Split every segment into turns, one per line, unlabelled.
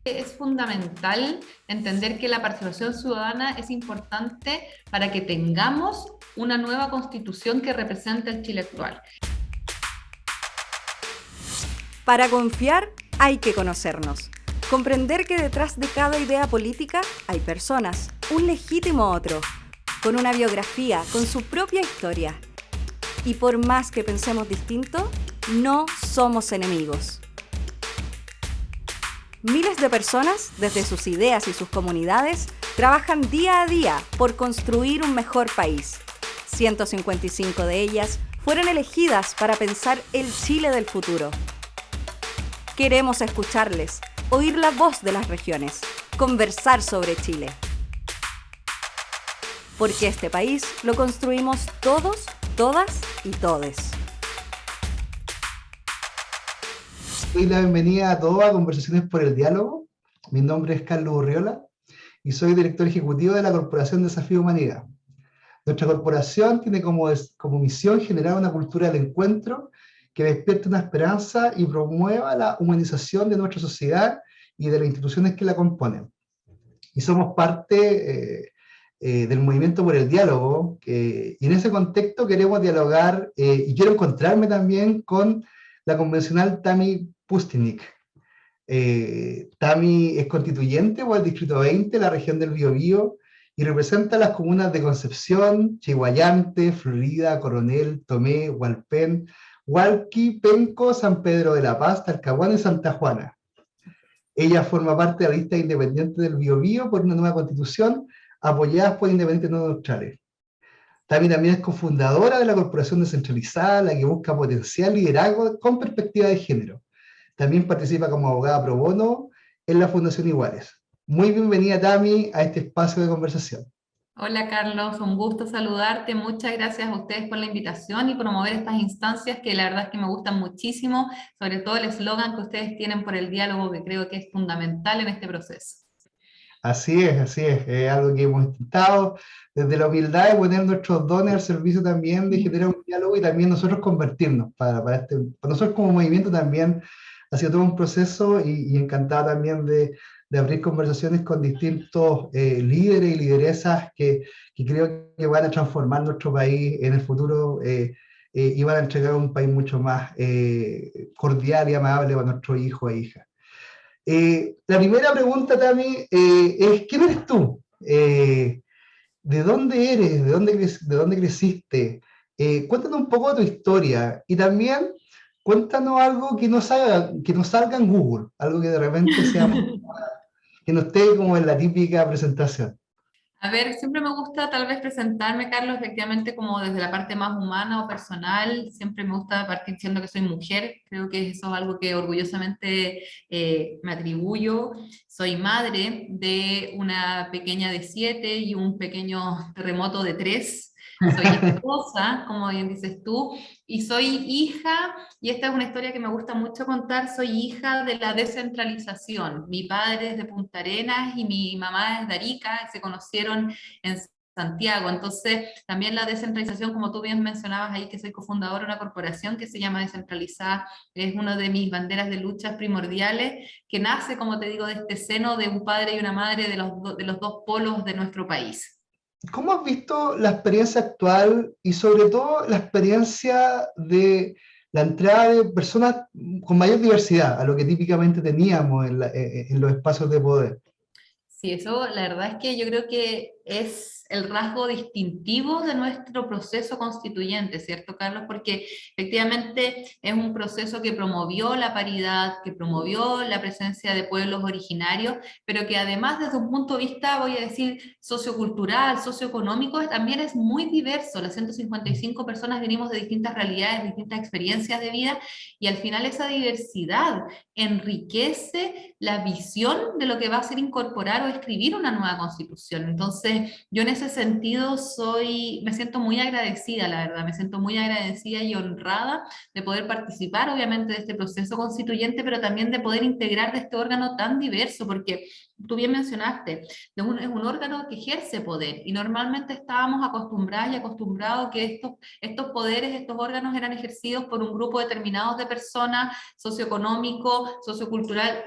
Es fundamental entender que la participación ciudadana es importante para que tengamos una nueva constitución que represente el Chile actual.
Para confiar hay que conocernos. Comprender que detrás de cada idea política hay personas, un legítimo otro, con una biografía, con su propia historia. Y por más que pensemos distinto, no somos enemigos. Miles de personas, desde sus ideas y sus comunidades, trabajan día a día por construir un mejor país. 155 de ellas fueron elegidas para pensar el Chile del futuro. Queremos escucharles, oír la voz de las regiones, conversar sobre Chile. Porque este país lo construimos todos, todas y todes.
Doy la bienvenida a todos a Conversaciones por el Diálogo. Mi nombre es Carlos Urriola y soy director ejecutivo de la Corporación Desafío Humanidad. Nuestra corporación tiene como misión generar una cultura del encuentro que despierte una esperanza y promueva la humanización de nuestra sociedad y de las instituciones que la componen. Y somos parte del movimiento por el diálogo, y en ese contexto queremos dialogar y quiero encontrarme también con la convencional Tami Pustinik. Tami es constituyente por el Distrito 20, la región del Biobío, y representa las comunas de Concepción, Chiguayante, Florida, Coronel, Tomé, Hualpén, Hualqui, Penco, San Pedro de la Paz, Talcahuano y Santa Juana. Ella forma parte de la lista independiente del Biobío por una nueva constitución, apoyadas por independientes no neutrales. También es cofundadora de la Corporación Descentralizada, la que busca potenciar liderazgo con perspectiva de género. También participa como abogada pro bono en la Fundación Iguales. Muy bienvenida, Tami, a este espacio de conversación.
Hola Carlos, un gusto saludarte. Muchas gracias a ustedes por la invitación y promover estas instancias que la verdad es que me gustan muchísimo, sobre todo el eslogan que ustedes tienen por el diálogo, que creo que es fundamental en este proceso.
Así es algo que hemos intentado desde la humildad de poner nuestros dones al servicio también de generar un diálogo y también nosotros convertirnos para nosotros como movimiento también ha sido todo un proceso y encantado también de abrir conversaciones con distintos líderes y lideresas que creo que van a transformar nuestro país en el futuro y van a entregar un país mucho más cordial y amable para nuestros hijos e hijas. La primera pregunta, Tami, es ¿quién eres tú? ¿De dónde eres? ¿De dónde creciste? Cuéntanos un poco de tu historia y también cuéntanos algo que no salga en Google, algo que de repente sea, que no esté como en la típica presentación.
A ver, siempre me gusta tal vez presentarme, Carlos, efectivamente como desde la parte más humana o personal. Siempre me gusta partir diciendo que soy mujer. Creo que eso es algo que orgullosamente me atribuyo. Soy madre de una pequeña de 7 y un pequeño terremoto de 3. Soy esposa, como bien dices tú, y soy hija, y esta es una historia que me gusta mucho contar, soy hija de la descentralización. Mi padre es de Punta Arenas y mi mamá es de Arica, se conocieron en Santiago. Entonces, también la descentralización, como tú bien mencionabas ahí, que soy cofundadora de una corporación que se llama Descentralizada, es una de mis banderas de luchas primordiales, que nace, como te digo, de este seno de un padre y una madre de los dos polos de nuestro país.
¿Cómo has visto la experiencia actual y sobre todo la experiencia de la entrada de personas con mayor diversidad a lo que típicamente teníamos en los espacios de poder?
Sí, eso la verdad es que yo creo que es el rasgo distintivo de nuestro proceso constituyente, ¿cierto, Carlos? Porque efectivamente es un proceso que promovió la paridad, que promovió la presencia de pueblos originarios, pero que además desde un punto de vista, voy a decir, sociocultural, socioeconómico, también es muy diverso. Las 155 personas venimos de distintas realidades, distintas experiencias de vida, y al final esa diversidad enriquece la visión de lo que va a ser incorporar o escribir una nueva constitución. Entonces, yo en ese sentido me siento muy agradecida, la verdad, me siento muy agradecida y honrada de poder participar, obviamente, de este proceso constituyente, pero también de poder integrar de este órgano tan diverso, porque tú bien mencionaste, es un órgano que ejerce poder, y normalmente estábamos acostumbradas y acostumbrados que estos poderes, estos órganos eran ejercidos por un grupo determinado de personas, socioeconómico, sociocultural,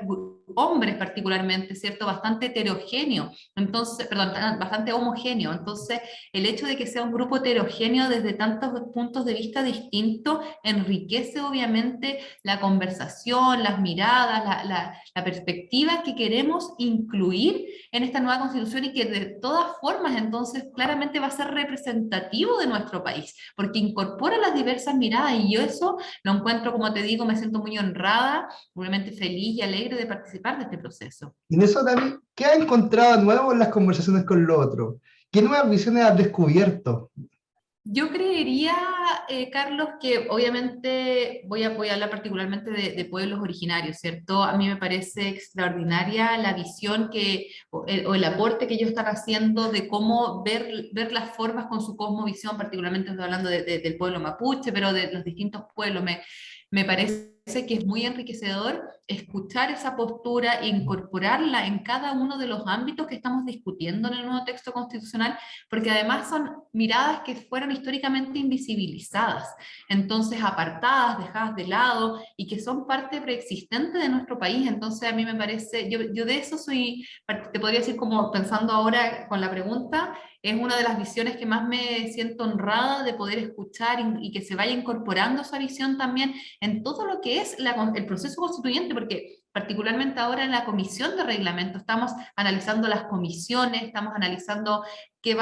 hombres particularmente, ¿cierto? Bastante heterogéneo, entonces, perdón, bastante homogéneo. Entonces, el hecho de que sea un grupo heterogéneo desde tantos puntos de vista distintos enriquece obviamente la conversación, las miradas, la perspectiva que queremos incluir en esta nueva constitución, y que de todas formas entonces claramente va a ser representativo de nuestro país, porque incorpora las diversas miradas, y yo eso lo encuentro, como te digo, me siento muy honrada, obviamente feliz y alegre de participar de este proceso.
Y en eso también, ¿qué has encontrado nuevo en las conversaciones con los otros? ¿Qué nuevas visiones has descubierto?
Yo creería, Carlos, que obviamente voy a hablar particularmente de pueblos originarios, ¿cierto? A mí me parece extraordinaria la visión o el aporte que ellos están haciendo de cómo ver las formas con su cosmovisión, particularmente estoy hablando del pueblo mapuche, pero de los distintos pueblos. Me parece que es muy enriquecedor escuchar esa postura e incorporarla en cada uno de los ámbitos que estamos discutiendo en el nuevo texto constitucional, porque además son miradas que fueron históricamente invisibilizadas, entonces apartadas, dejadas de lado, y que son parte preexistente de nuestro país. Entonces a mí me parece, yo de eso soy, te podría decir, como pensando ahora con la pregunta, es una de las visiones que más me siento honrada de poder escuchar, y que se vaya incorporando esa visión también en todo lo que es el proceso constituyente, porque particularmente ahora en la comisión de reglamento estamos analizando las comisiones, estamos analizando qué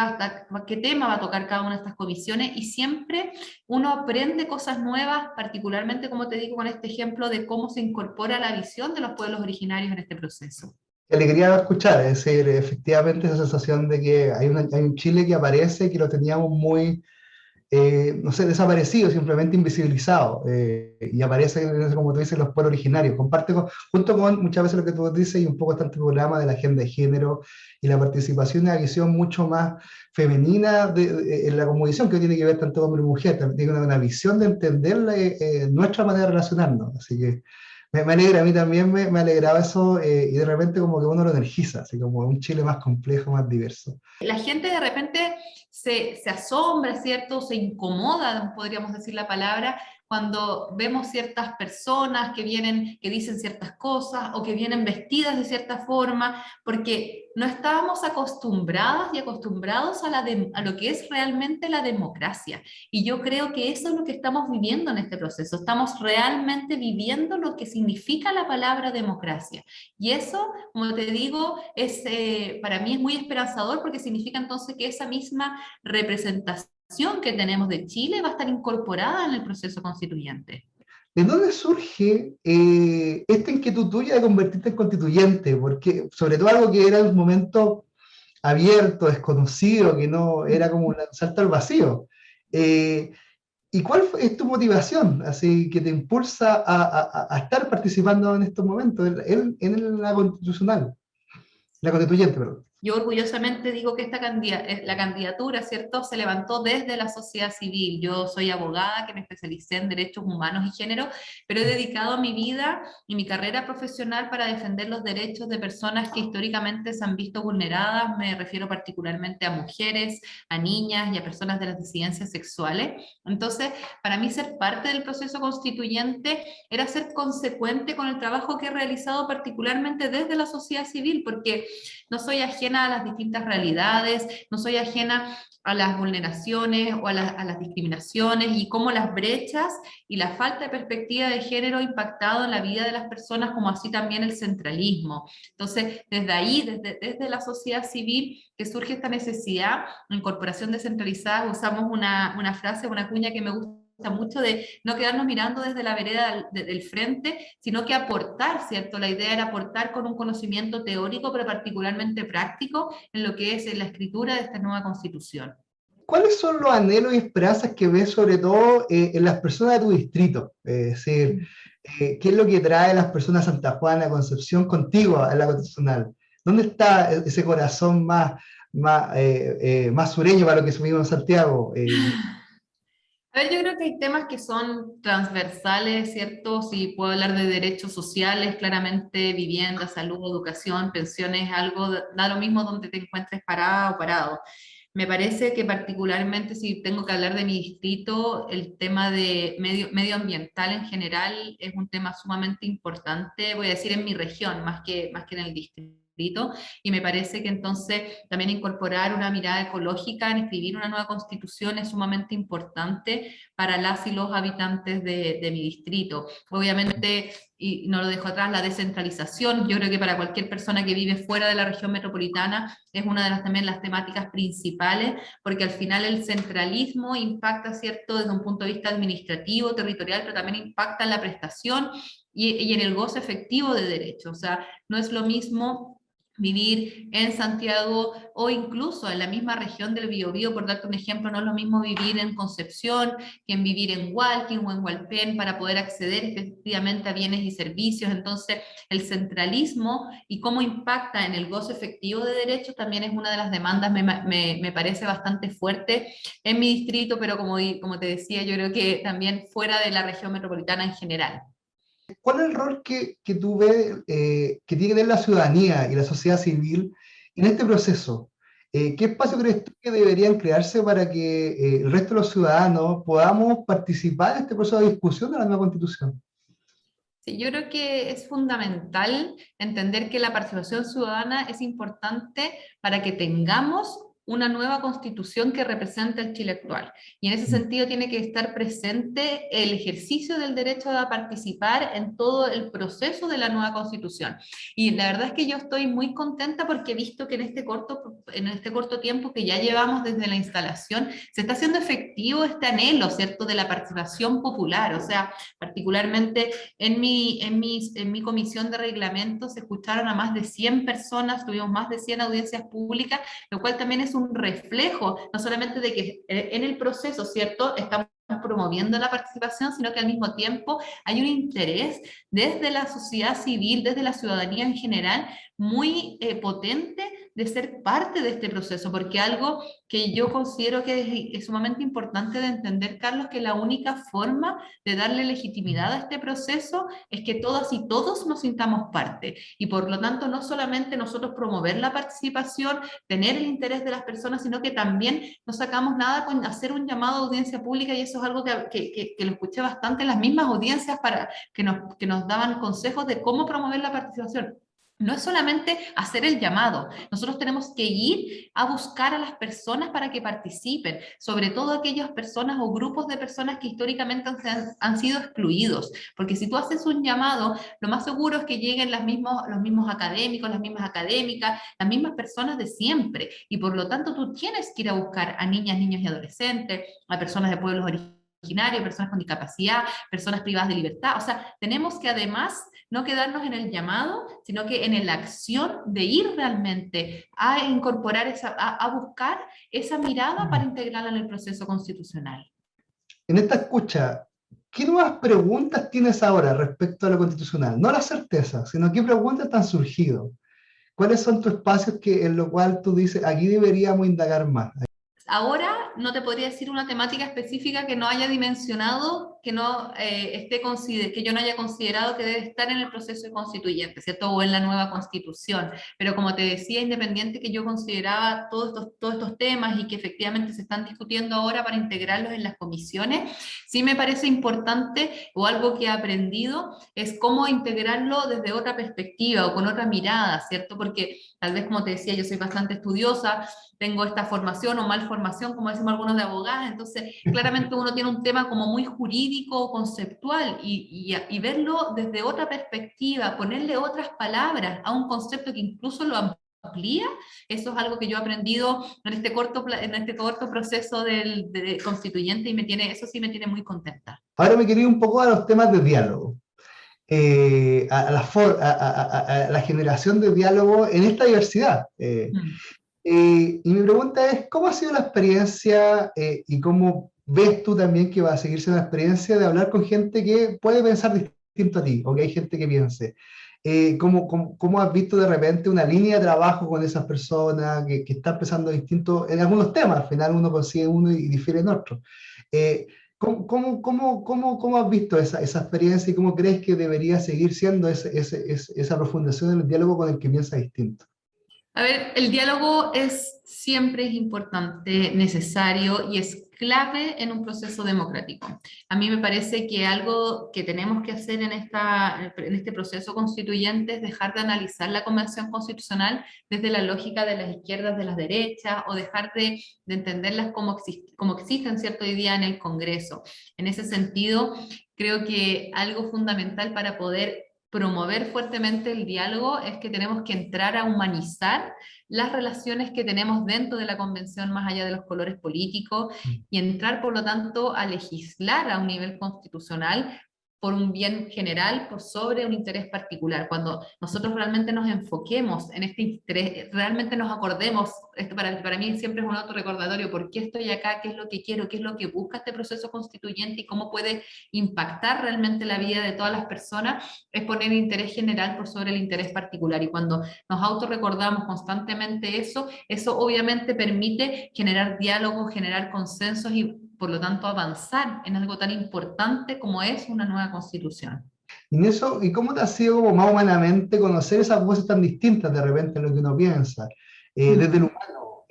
tema va a tocar cada una de estas comisiones, y siempre uno aprende cosas nuevas, particularmente, como te digo, con este ejemplo de cómo se incorpora la visión de los pueblos originarios en este proceso.
Qué alegría escuchar, es decir, efectivamente esa sensación de que hay un Chile que aparece, que lo teníamos muy, no sé, desaparecido, simplemente invisibilizado, y aparece, como tú dices, los pueblos originarios. Junto con muchas veces lo que tú dices, y un poco este programa de la agenda de género y la participación de una visión mucho más femenina en la cosmovisión, que tiene que ver tanto hombre y mujer, también tiene una visión de entender nuestra manera de relacionarnos. Así que me alegra, a mí también me alegraba eso, y de repente como que uno lo energiza, así como un Chile más complejo, más diverso.
La gente de repente se asombra, ¿cierto? Se incomoda, podríamos decir la palabra, cuando vemos ciertas personas que vienen, que dicen ciertas cosas, o que vienen vestidas de cierta forma, porque no estábamos acostumbradas y acostumbrados a lo que es realmente la democracia. Y yo creo que eso es lo que estamos viviendo en este proceso. Estamos realmente viviendo lo que significa la palabra democracia. Y eso, como te digo, para mí es muy esperanzador, porque significa entonces que esa misma representación que tenemos de Chile va a estar incorporada en el proceso constituyente.
¿De dónde surge esta inquietud tuya de convertirte en constituyente? Porque, sobre todo, algo que era en un momento abierto, desconocido, que no era como un salto al vacío. ¿Y cuál es tu motivación, así, que te impulsa a estar participando en estos momentos en la constitucional, la constituyente, perdón?
Yo orgullosamente digo que la candidatura, ¿cierto?, se levantó desde la sociedad civil. Yo soy abogada, que me especialicé en derechos humanos y género, pero he dedicado mi vida y mi carrera profesional para defender los derechos de personas que históricamente se han visto vulneradas. Me refiero particularmente a mujeres, a niñas y a personas de las disidencias sexuales. Entonces, para mí ser parte del proceso constituyente era ser consecuente con el trabajo que he realizado particularmente desde la sociedad civil, porque no soy ajena a las distintas realidades, no soy ajena a las vulneraciones o a las discriminaciones, y cómo las brechas y la falta de perspectiva de género ha impactado en la vida de las personas, como así también el centralismo. Entonces, desde ahí, desde la sociedad civil, que surge esta necesidad de incorporación descentralizada. Usamos una frase, una cuña que me gusta mucho, de no quedarnos mirando desde la vereda del frente, sino que aportar, ¿cierto? La idea era aportar con un conocimiento teórico, pero particularmente práctico, en lo que es la escritura de esta nueva constitución.
¿Cuáles son los anhelos y esperanzas que ves, sobre todo, en las personas de tu distrito? Es decir, ¿qué es lo que trae a las personas de Santa Juana, Concepción, contigo a la constitucional? ¿Dónde está ese corazón más sureño para lo que subimos en Santiago?
A ver, yo creo que hay temas que son transversales, ¿cierto? Si puedo hablar de derechos sociales, claramente vivienda, salud, educación, pensiones, algo, da lo mismo donde te encuentres parada o parado. Me parece que particularmente si tengo que hablar de mi distrito, el tema de medioambiental en general es un tema sumamente importante, voy a decir en mi región, más que en el distrito, y me parece que entonces también incorporar una mirada ecológica en escribir una nueva constitución es sumamente importante para las y los habitantes de mi distrito. Obviamente, y no lo dejo atrás, la descentralización, yo creo que para cualquier persona que vive fuera de la región metropolitana es una de las también las temáticas principales, porque al final el centralismo impacta, ¿cierto?, desde un punto de vista administrativo, territorial, pero también impacta en la prestación y en el goce efectivo de derechos. O sea, no es lo mismo vivir en Santiago o incluso en la misma región del Biobío, por darte un ejemplo, no es lo mismo vivir en Concepción que en vivir en Hualqui o en Hualpén para poder acceder efectivamente a bienes y servicios. Entonces, el centralismo y cómo impacta en el gozo efectivo de derechos también es una de las demandas, me parece bastante fuerte en mi distrito, pero como te decía, yo creo que también fuera de la región metropolitana en general.
¿Cuál es el rol que tú ves que tiene que tener la ciudadanía y la sociedad civil en este proceso? ¿Qué espacio crees tú que deberían crearse para que el resto de los ciudadanos podamos participar en este proceso de discusión de la nueva constitución?
Sí, yo creo que es fundamental entender que la participación ciudadana es importante para que tengamos una nueva constitución que represente el Chile actual. Y en ese sentido tiene que estar presente el ejercicio del derecho a participar en todo el proceso de la nueva constitución. Y la verdad es que yo estoy muy contenta porque he visto que en este corto tiempo que ya llevamos desde la instalación, se está haciendo efectivo este anhelo, ¿cierto?, de la participación popular. O sea, particularmente en mi comisión de reglamentos se escucharon a más de 100 personas, tuvimos más de 100 audiencias públicas, lo cual también es un reflejo, no solamente de que en el proceso, ¿cierto?, estamos promoviendo la participación, sino que al mismo tiempo hay un interés desde la sociedad civil, desde la ciudadanía en general, muy potente de ser parte de este proceso, porque algo que yo considero que es sumamente importante de entender, Carlos, que la única forma de darle legitimidad a este proceso es que todas y todos nos sintamos parte, y por lo tanto no solamente nosotros promover la participación, tener el interés de las personas, sino que también no sacamos nada con hacer un llamado a audiencia pública, y eso es algo que lo escuché bastante en las mismas audiencias para que nos daban consejos de cómo promover la participación. No es solamente hacer el llamado, nosotros tenemos que ir a buscar a las personas para que participen, sobre todo aquellas personas o grupos de personas que históricamente han sido excluidos, porque si tú haces un llamado, lo más seguro es que lleguen los mismos académicos, las mismas académicas, las mismas personas de siempre, y por lo tanto tú tienes que ir a buscar a niñas, niños y adolescentes, a personas de pueblos originarios, personas con discapacidad, personas privadas de libertad. O sea, tenemos que además no quedarnos en el llamado, sino que en la acción de ir realmente a incorporar a buscar esa mirada para integrarla en el proceso constitucional.
En esta escucha, ¿qué nuevas preguntas tienes ahora respecto a lo constitucional? No las certezas, sino qué preguntas te han surgido. ¿Cuáles son tus espacios en los cuales tú dices, aquí deberíamos indagar más?
Ahora no te podría decir una temática específica que no haya dimensionado, que que yo no haya considerado que debe estar en el proceso constituyente, ¿cierto? O en la nueva constitución. Pero como te decía, independiente que yo consideraba todos estos temas y que efectivamente se están discutiendo ahora para integrarlos en las comisiones, sí me parece importante, o algo que he aprendido, es cómo integrarlo desde otra perspectiva o con otra mirada, ¿cierto? Porque tal vez, como te decía, yo soy bastante estudiosa, tengo esta formación o malformación, como decimos algunos de abogadas, entonces claramente uno tiene un tema como muy jurídico, conceptual, y verlo desde otra perspectiva, ponerle otras palabras a un concepto que incluso lo amplía, eso es algo que yo he aprendido en este corto proceso de constituyente, y eso sí me tiene muy contenta.
Ahora me quería ir un poco a los temas de diálogo. A la generación de diálogo en esta diversidad. Y mi pregunta es, ¿cómo ha sido la experiencia y cómo ves tú también que va a seguirse la experiencia de hablar con gente que puede pensar distinto a ti, o que hay gente que piense? ¿Cómo has visto de repente una línea de trabajo con esas personas que están pensando distinto en algunos temas? Al final uno consigue uno y difiere en otro. ¿Cómo has visto esa experiencia y cómo crees que debería seguir siendo esa profundización del diálogo con el que piensa distinto?
A ver, el diálogo siempre es importante, necesario y es clave en un proceso democrático. A mí me parece que algo que tenemos que hacer en este proceso constituyente es dejar de analizar la Convención Constitucional desde la lógica de las izquierdas, de las derechas, o dejar de entenderlas como existen cierto hoy día en el Congreso. En ese sentido, creo que algo fundamental para poder promover fuertemente el diálogo es que tenemos que entrar a humanizar las relaciones que tenemos dentro de la convención más allá de los colores políticos y entrar por lo tanto a legislar a un nivel constitucional por un bien general, por sobre un interés particular. Cuando nosotros realmente nos enfoquemos en este interés, realmente nos acordemos, esto para mí siempre es un autorrecordatorio, por qué estoy acá, qué es lo que quiero, qué es lo que busca este proceso constituyente y cómo puede impactar realmente la vida de todas las personas, es poner el interés general por sobre el interés particular. Y cuando nos autorrecordamos constantemente eso obviamente permite generar diálogos, generar consensos y por lo tanto avanzar en algo tan importante como es una nueva constitución.
¿Y cómo te ha sido como más humanamente conocer esas voces tan distintas de repente en lo que uno piensa? Desde el humano,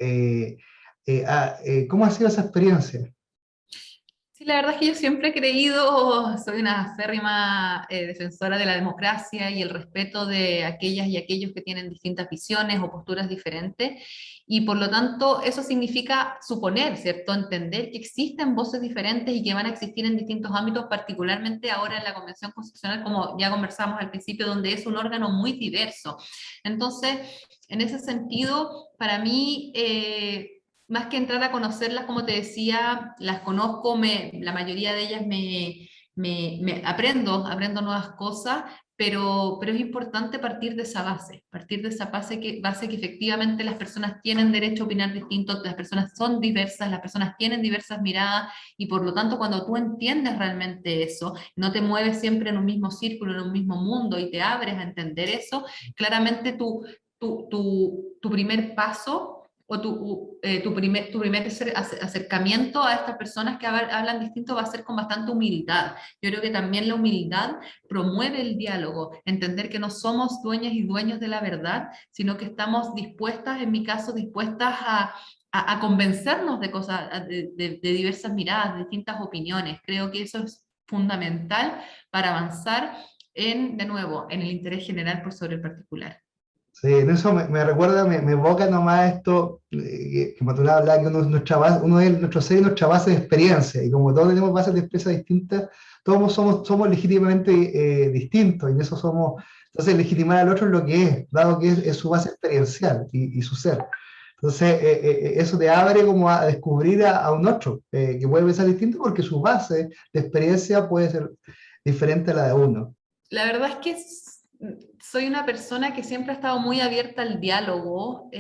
¿cómo ha sido esa experiencia?
Sí, la verdad es que yo siempre he creído, soy una férrima defensora de la democracia y el respeto de aquellas y aquellos que tienen distintas visiones o posturas diferentes, y por lo tanto eso significa suponer, ¿cierto? Entender que existen voces diferentes y que van a existir en distintos ámbitos, particularmente ahora en la Convención Constitucional, como ya conversamos al principio, donde es un órgano muy diverso. Entonces, en ese sentido, para mí... más que entrar a conocerlas, como te decía, las conozco, la mayoría de ellas aprendo nuevas cosas, pero es importante partir de esa base que efectivamente las personas tienen derecho a opinar distinto, las personas son diversas, las personas tienen diversas miradas, y por lo tanto cuando tú entiendes realmente eso, no te mueves siempre en un mismo círculo, en un mismo mundo, y te abres a entender eso, claramente tu primer paso o tu primer acercamiento a estas personas que hablan distinto va a ser con bastante humildad. Yo creo que también la humildad promueve el diálogo, entender que no somos dueñas y dueños de la verdad, sino que estamos dispuestas, en mi caso, dispuestas a convencernos de cosas, de diversas miradas, de distintas opiniones. Creo que eso es fundamental para avanzar de nuevo, en el interés general por sobre el particular.
Sí, en eso me recuerda, me evoca nomás esto, que Maturana hablaba que uno es nuestro ser y nuestra base de experiencia, y como todos tenemos bases de experiencia distintas, todos somos legítimamente distintos, y en eso entonces legitimar al otro es lo que es, dado que es su base experiencial y su ser. Entonces, eso te abre como a descubrir a un otro, que puede pensar distinto porque su base de experiencia puede ser diferente a la de uno.
La verdad es que soy una persona que siempre ha estado muy abierta al diálogo,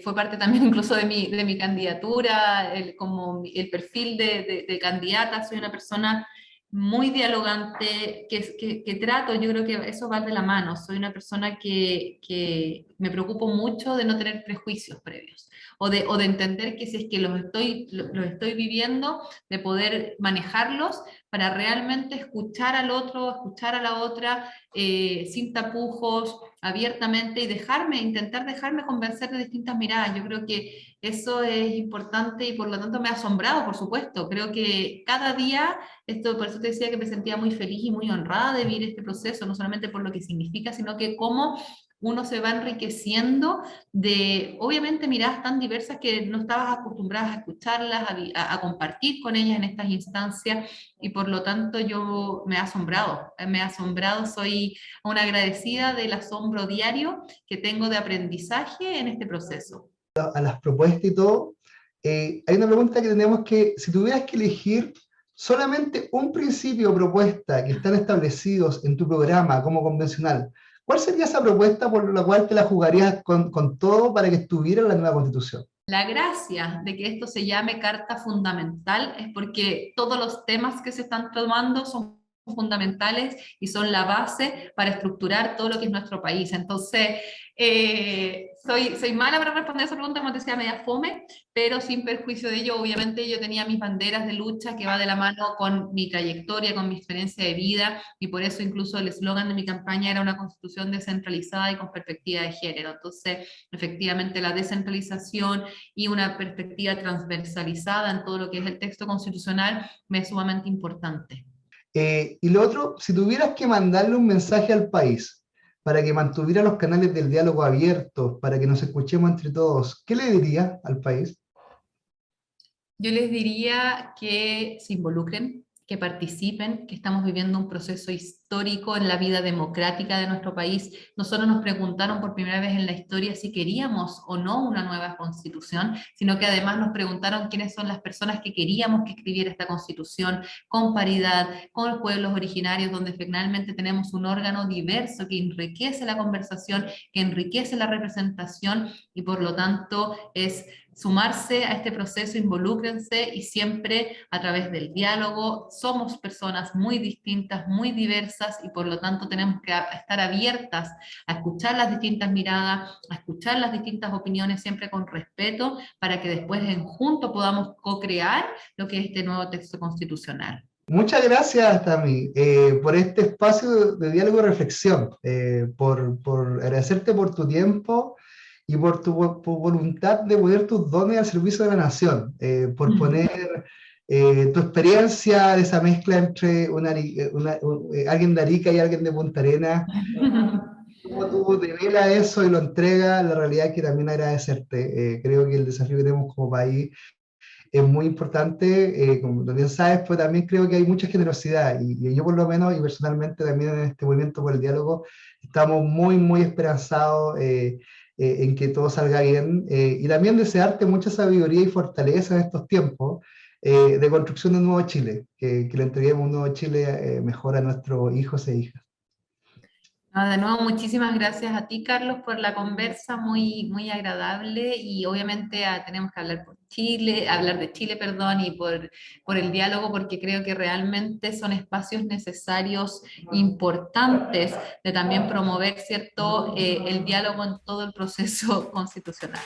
fue parte también incluso de mi candidatura, como el perfil de candidata, soy una persona muy dialogante, que trato, yo creo que eso va de la mano, soy una persona que me preocupo mucho de no tener prejuicios previos, o de entender que si es que los estoy viviendo, de poder manejarlos para realmente escuchar al otro, escuchar a la otra, sin tapujos, abiertamente, y intentar dejarme convencer de distintas miradas. Yo creo que eso es importante y por lo tanto me ha asombrado, por supuesto. Creo que cada día, por eso te decía que me sentía muy feliz y muy honrada de vivir este proceso, no solamente por lo que significa, sino que cómo uno se va enriqueciendo de, obviamente, miradas tan diversas que no estabas acostumbradas a escucharlas, a compartir con ellas en estas instancias, y por lo tanto yo me he asombrado, soy una agradecida del asombro diario que tengo de aprendizaje en este proceso.
A las propuestas y todo, hay una pregunta que tenemos que, si tuvieras que elegir solamente un principio o propuesta que están establecidos en tu programa como convencional, ¿cuál sería esa propuesta por la cual te la jugarías con todo para que estuviera en la nueva Constitución?
La gracia de que esto se llame Carta Fundamental es porque todos los temas que se están tomando son fundamentales y son la base para estructurar todo lo que es nuestro país. Entonces, soy mala para responder esa pregunta, como te decía, media fome, pero sin perjuicio de ello, obviamente yo tenía mis banderas de lucha que va de la mano con mi trayectoria, con mi experiencia de vida, y por eso incluso el eslogan de mi campaña era una constitución descentralizada y con perspectiva de género. Entonces, efectivamente, la descentralización y una perspectiva transversalizada en todo lo que es el texto constitucional me es sumamente importante.
Y lo otro, si tuvieras que mandarle un mensaje al país para que mantuviera los canales del diálogo abiertos, para que nos escuchemos entre todos, ¿qué le dirías al país?
Yo les diría que se involucren, que participen, que estamos viviendo un proceso histórico en la vida democrática de nuestro país. Nosotros nos preguntaron por primera vez en la historia si queríamos o no una nueva constitución, sino que además nos preguntaron quiénes son las personas que queríamos que escribiera esta constitución con paridad, con los pueblos originarios, donde finalmente tenemos un órgano diverso que enriquece la conversación, que enriquece la representación, y por lo tanto es sumarse a este proceso, involúcrense, y siempre a través del diálogo. Somos personas muy distintas, muy diversas, y por lo tanto tenemos que estar abiertas a escuchar las distintas miradas, a escuchar las distintas opiniones, siempre con respeto, para que después en junto podamos co-crear lo que es este nuevo texto constitucional.
Muchas gracias, Tami, por este espacio de diálogo y reflexión, por agradecerte por tu tiempo y por tu voluntad de poner tus dones al servicio de la nación, por poner tu experiencia de esa mezcla entre alguien de Arica y alguien de Punta Arenas. Como tú develas eso y lo entregas, la realidad es que también agradecerte. Creo que el desafío que tenemos como país es muy importante, como también sabes, pues también creo que hay mucha generosidad, y yo por lo menos, y personalmente también en este movimiento por el diálogo, estamos muy, muy esperanzados en que todo salga bien, y también desearte mucha sabiduría y fortaleza en estos tiempos de construcción de un nuevo Chile, que le entreguemos un nuevo Chile mejor a nuestros hijos e hijas.
No, de nuevo, muchísimas gracias a ti, Carlos, por la conversa muy, muy agradable, y obviamente tenemos que hablar por Chile, hablar de Chile, perdón, y por el diálogo, porque creo que realmente son espacios necesarios, importantes, de también promover, ¿cierto?, el diálogo en todo el proceso constitucional.